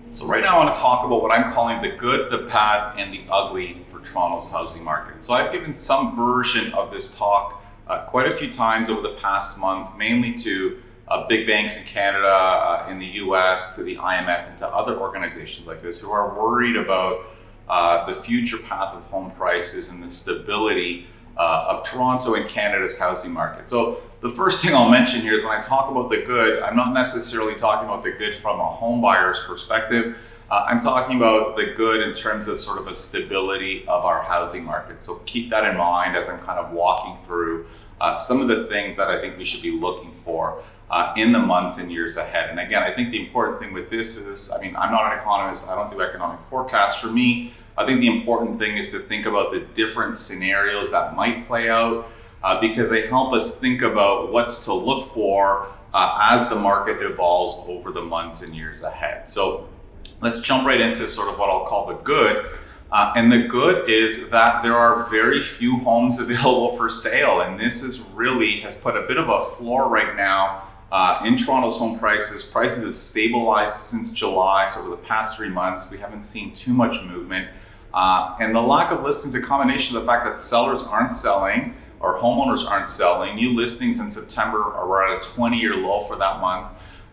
So right now I want to talk about what I'm calling the good, the bad, and the ugly for Toronto's housing market. So I've given some version of this talk quite a few times over the past month, mainly to big banks in Canada, in the US, to the IMF, and to other organizations like this who are worried about the future path of home prices and the stability of Toronto and Canada's housing market. So the first thing I'll mention here is when I talk about the good, I'm not necessarily talking about the good from a home buyer's perspective. I'm talking about the good in terms of sort of a stability of our housing market. So keep that in mind as I'm kind of walking through some of the things that I think we should be looking for in the months and years ahead. And again, I think the important thing with this is, I'm not an economist, I don't do economic forecasts. For me, I think the important thing is to think about the different scenarios that might play out because they help us think about what's to look for as the market evolves over the months and years ahead. So let's jump right into sort of what I'll call the good. And the good is that there are very few homes available for sale. And this has put a bit of a floor right now in Toronto's home prices. Prices have stabilized since July. So over the past 3 months, we haven't seen too much movement. And the lack of listings, a combination of the fact that sellers aren't selling or homeowners aren't selling. New listings in September were at a 20-year low for that month.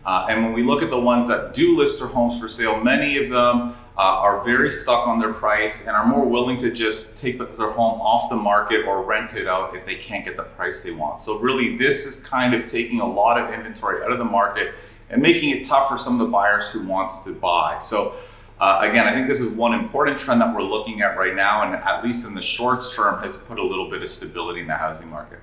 And when we look at the ones that do list their homes for sale, many of them are very stuck on their price and are more willing to just take their home off the market or rent it out if they can't get the price they want. So really, this is kind of taking a lot of inventory out of the market and making it tough for some of the buyers who wants to buy. So again, I think this is one important trend that we're looking at right now, and at least in the short term has put a little bit of stability in the housing market.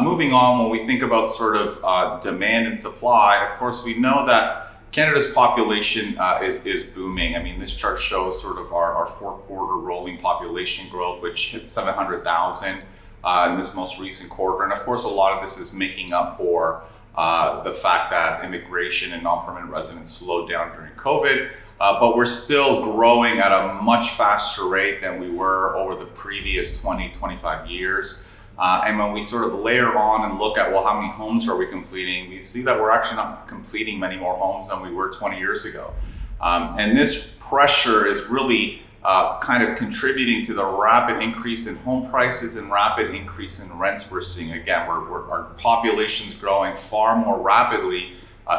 Moving on, when we think about sort of demand and supply, of course, we know that Canada's population is booming. I mean, this chart shows sort of our 4-quarter rolling population growth, which hit 700,000 in this most recent quarter. And of course, a lot of this is making up for the fact that immigration and non-permanent residents slowed down during COVID. But we're still growing at a much faster rate than we were over the previous 20, 25 years. And when we sort of layer on and look at, well, how many homes are we completing? We see that we're actually not completing many more homes than we were 20 years ago. And this pressure is really kind of contributing to the rapid increase in home prices and rapid increase in rents we're seeing. Again, our population's growing far more rapidly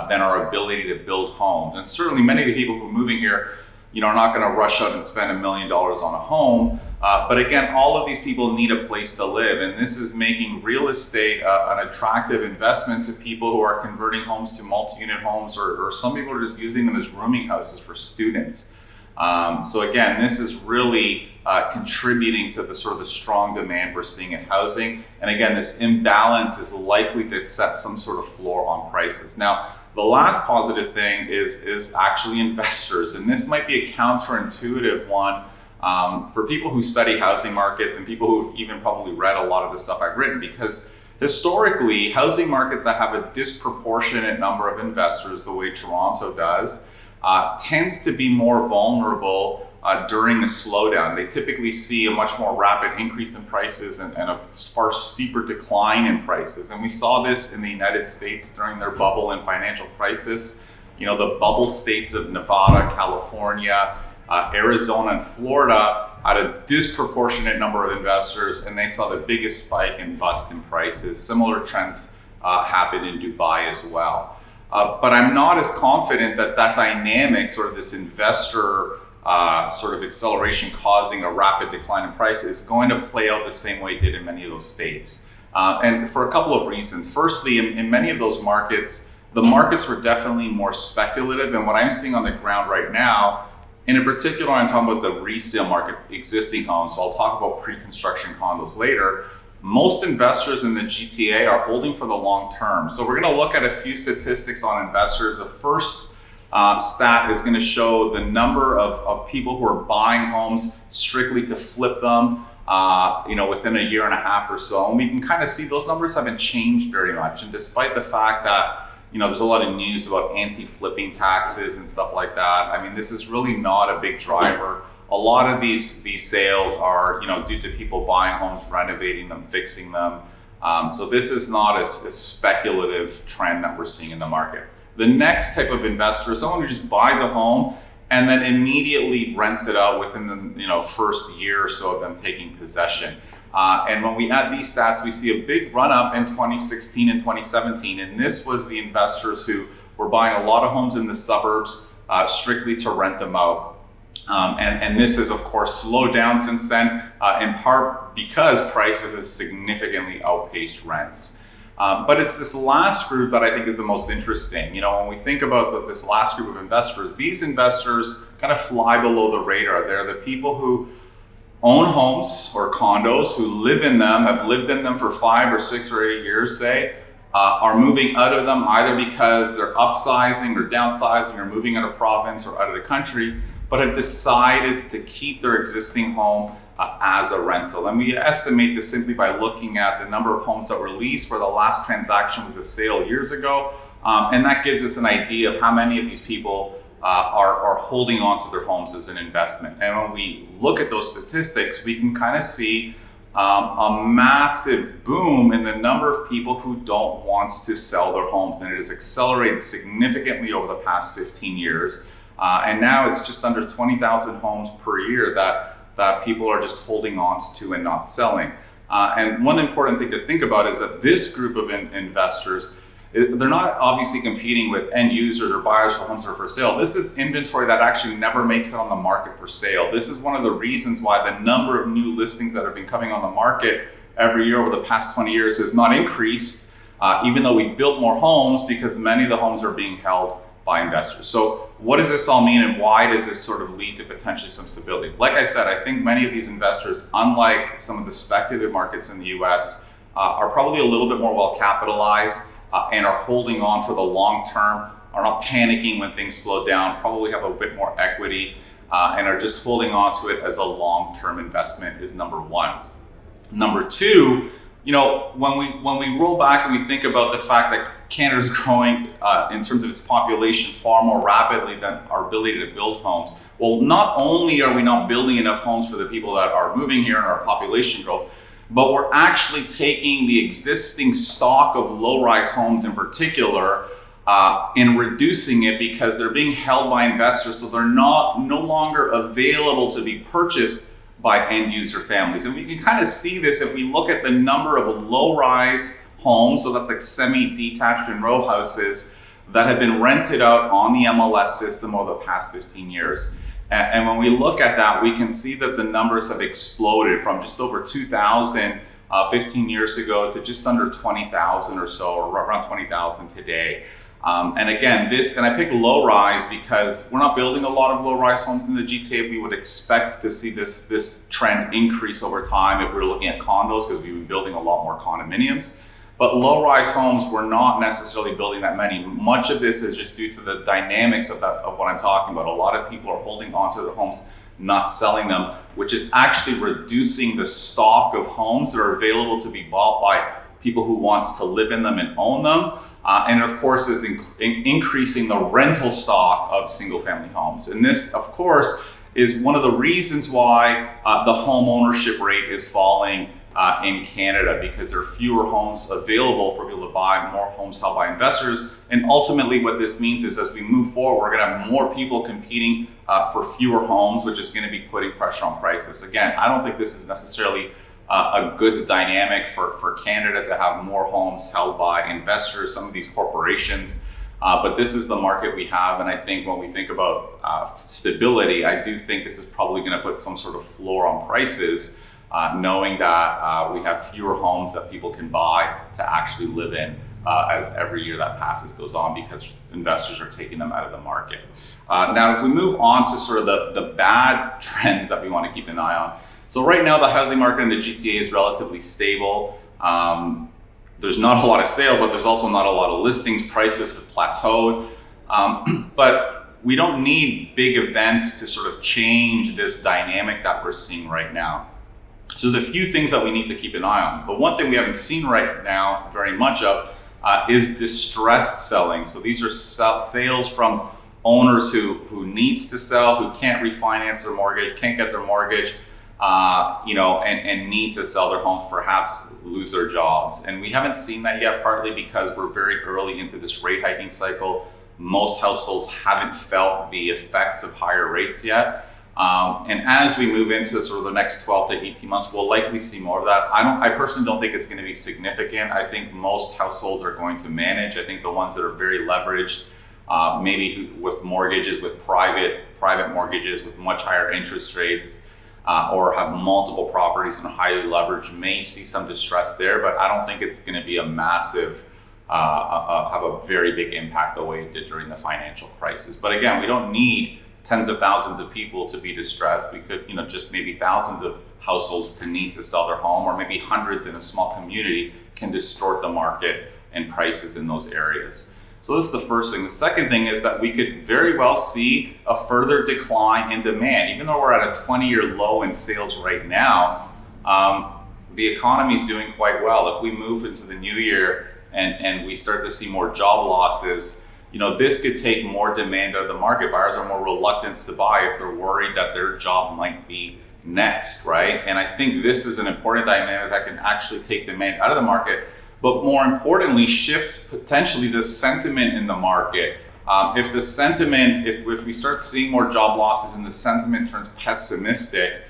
than our ability to build homes. And certainly many of the people who are moving here, are not going to rush out and spend $1 million on a home. But again, all of these people need a place to live. And this is making real estate an attractive investment to people who are converting homes to multi-unit homes, or some people are just using them as rooming houses for students. So again, this is really contributing to the sort of the strong demand we're seeing in housing. And again, this imbalance is likely to set some sort of floor on prices. Now, the last positive thing is actually investors. And this might be a counterintuitive one for people who study housing markets and people who've even probably read a lot of the stuff I've written, because historically, housing markets that have a disproportionate number of investors, the way Toronto does, tends to be more vulnerable during a slowdown. They typically see a much more rapid increase in prices and a far steeper decline in prices. And we saw this in the United States during their bubble and financial crisis. The bubble states of Nevada, California, Arizona, and Florida had a disproportionate number of investors, and they saw the biggest spike and bust in prices. Similar trends happened in Dubai as well. But I'm not as confident that dynamic, sort of this investor sort of acceleration causing a rapid decline in price, is going to play out the same way it did in many of those states. And for a couple of reasons. Firstly, in many of those markets, the markets were definitely more speculative. And what I'm seeing on the ground right now, and in particular, I'm talking about the resale market, existing homes. So I'll talk about pre-construction condos later. Most investors in the GTA are holding for the long term. So we're going to look at a few statistics on investors. The first stat is going to show the number of people who are buying homes strictly to flip them, within a year and a half or so. And we can kind of see those numbers haven't changed very much. And despite the fact that, there's a lot of news about anti-flipping taxes and stuff like that, I mean, this is really not a big driver. A lot of these sales are, due to people buying homes, renovating them, fixing them. So this is not a speculative trend that we're seeing in the market. The next type of investor is someone who just buys a home and then immediately rents it out within the first year or so of them taking possession. And when we add these stats, we see a big run up in 2016 and 2017. And this was the investors who were buying a lot of homes in the suburbs strictly to rent them out. And this has, of course, slowed down since then, in part because prices have significantly outpaced rents. But it's this last group that I think is the most interesting. When we think about this last group of investors, these investors kind of fly below the radar. They're the people who own homes or condos, who live in them, have lived in them for 5 or 6 or 8 years, say, are moving out of them either because they're upsizing or downsizing or moving out of province or out of the country, but have decided to keep their existing home as a rental. And we estimate this simply by looking at the number of homes that were leased where the last transaction was a sale years ago. And that gives us an idea of how many of these people are holding on to their homes as an investment. And when we look at those statistics, we can kind of see a massive boom in the number of people who don't want to sell their homes. And it has accelerated significantly over the past 15 years. And now it's just under 20,000 homes per year that people are just holding on to and not selling. And one important thing to think about is that this group of investors, they're not obviously competing with end users or buyers for homes that are for sale. This is inventory that actually never makes it on the market for sale. This is one of the reasons why the number of new listings that have been coming on the market every year over the past 20 years has not increased, even though we've built more homes, because many of the homes are being held by investors. So what does this all mean, and why does this sort of lead to potentially some stability? Like I said, I think many of these investors, unlike some of the speculative markets in the US, are probably a little bit more well capitalized and are holding on for the long term, are not panicking when things slow down, probably have a bit more equity, and are just holding on to it as a long-term investment is number one. Number two, when we roll back and we think about the fact that Canada's growing in terms of its population far more rapidly than our ability to build homes. Well, not only are we not building enough homes for the people that are moving here and our population growth, but we're actually taking the existing stock of low-rise homes in particular and reducing it because they're being held by investors, so they're no longer available to be purchased by end user families. And we can kind of see this if we look at the number of low-rise homes, so that's like semi-detached and row houses that have been rented out on the MLS system over the past 15 years. And when we look at that, we can see that the numbers have exploded from just over 2,000 15 years ago to just under 20,000 or so, or around 20,000 today. And again, and I pick low rise because we're not building a lot of low rise homes in the GTA. We would expect to see this trend increase over time if we were looking at condos, because we've been building a lot more condominiums. But low rise homes, we're not necessarily building that many. Much of this is just due to the dynamics of what I'm talking about. A lot of people are holding onto their homes, not selling them, which is actually reducing the stock of homes that are available to be bought by people who want to live in them and own them. And of course is increasing the rental stock of single family homes. And this, of course, is one of the reasons why the home ownership rate is falling in Canada, because there are fewer homes available for people to buy, more homes held by investors. And ultimately what this means is as we move forward, we're gonna have more people competing for fewer homes, which is gonna be putting pressure on prices. Again, I don't think this is necessarily a good dynamic for Canada to have more homes held by investors, some of these corporations. But this is the market we have. And I think when we think about stability, I do think this is probably gonna put some sort of floor on prices, knowing that we have fewer homes that people can buy to actually live in as every year that passes goes on, because investors are taking them out of the market. Now, if we move on to sort of the bad trends that we want to keep an eye on. So right now, the housing market in the GTA is relatively stable. There's not a lot of sales, but there's also not a lot of listings. Prices have plateaued. But we don't need big events to sort of change this dynamic that we're seeing right now. So the few things that we need to keep an eye on. The one thing we haven't seen right now very much of is distressed selling. So these are sales from owners who needs to sell, who can't refinance their mortgage, can't get their mortgage, and need to sell their homes, perhaps lose their jobs. And we haven't seen that yet, partly because we're very early into this rate hiking cycle. most households haven't felt the effects of higher rates yet. And as we move into sort of the next 12 to 18 months, we'll likely see more of that. I personally don't think it's going to be significant. I think most households are going to manage. I think the ones that are very leveraged, maybe with mortgages, with private mortgages with much higher interest rates, or have multiple properties and highly leveraged, may see some distress there. But I don't think it's going to be a massive, have a very big impact the way it did during the financial crisis. But again, we don't need tens of thousands of people to be distressed. We could, just maybe thousands of households to need to sell their home, or maybe hundreds in a small community can distort the market and prices in those areas. So this is the first thing. The second thing is that we could very well see a further decline in demand. Even though we're at a 20-year low in sales right now, the economy is doing quite well. If we move into the new year and we start to see more job losses, this could take more demand out of the market. Buyers are more reluctant to buy if they're worried that their job might be next, right? And I think this is an important dynamic that can actually take demand out of the market, but more importantly, shift potentially the sentiment in the market. If the sentiment, if we start seeing more job losses and the sentiment turns pessimistic,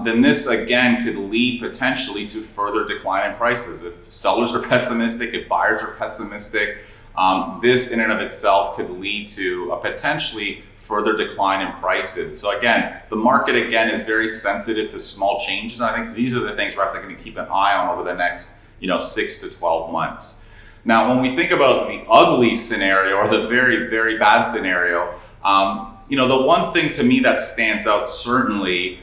then this again could lead potentially to further decline in prices. If sellers are pessimistic, if buyers are pessimistic, this in and of itself could lead to a potentially further decline in prices. So again, the market again is very sensitive to small changes. And I think these are the things we're going to keep an eye on over the next 6 to 12 months. Now, when we think about the ugly scenario or the very, very bad scenario, the one thing to me that stands out certainly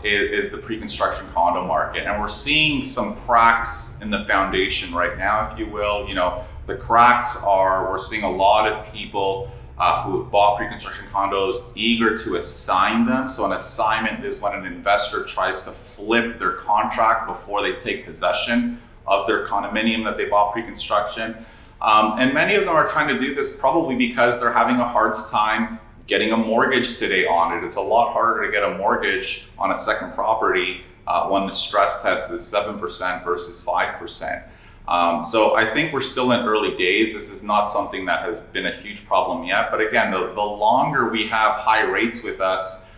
is the pre-construction condo market. And we're seeing some cracks in the foundation right now, if you will. The cracks are, we're seeing a lot of people who have bought pre-construction condos eager to assign them. So an assignment is when an investor tries to flip their contract before they take possession of their condominium that they bought pre-construction. And many of them are trying to do this probably because they're having a hard time getting a mortgage today on it. It's a lot harder to get a mortgage on a second property when the stress test is 7% versus 5%. So I think we're still in early days. This is not something that has been a huge problem yet. But again, the longer we have high rates with us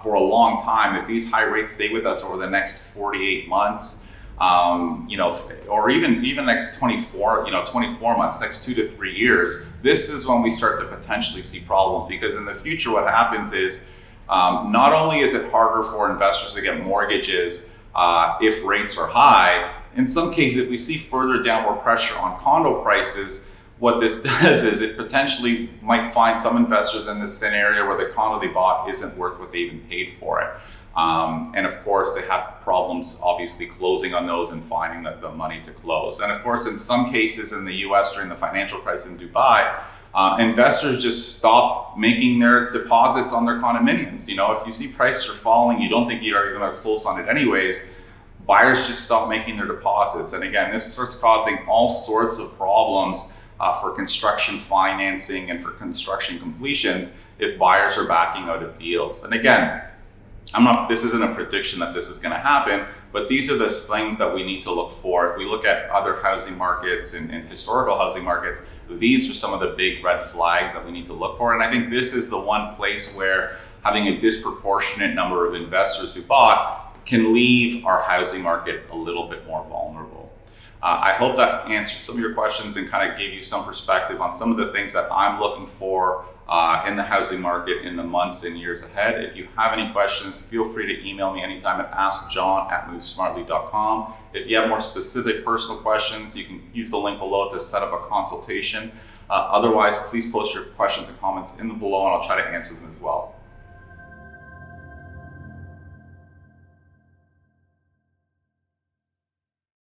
for a long time, if these high rates stay with us over the next 48 months, or even next 24 months, next 2 to 3 years, this is when we start to potentially see problems. Because in the future, what happens is not only is it harder for investors to get mortgages if rates are high, in some cases, if we see further downward pressure on condo prices, what this does is it potentially might find some investors in this scenario where the condo they bought isn't worth what they even paid for it. And of course, they have problems obviously closing on those and finding the money to close. And of course, in some cases in the US during the financial crisis in Dubai, investors just stopped making their deposits on their condominiums. If you see prices are falling, you don't think you're going to close on it anyways, buyers just stop making their deposits. And again, this starts causing all sorts of problems for construction financing and for construction completions if buyers are backing out of deals. And again, this isn't a prediction that this is going to happen, but these are the things that we need to look for. If we look at other housing markets and historical housing markets, these are some of the big red flags that we need to look for. And I think this is the one place where having a disproportionate number of investors who bought can leave our housing market a little bit more vulnerable. I hope that answered some of your questions and kind of gave you some perspective on some of the things that I'm looking for in the housing market in the months and years ahead. If you have any questions, feel free to email me anytime at askjohn@movesmartly.com. If you have more specific personal questions, you can use the link below to set up a consultation. Otherwise, please post your questions and comments in the below and I'll try to answer them as well.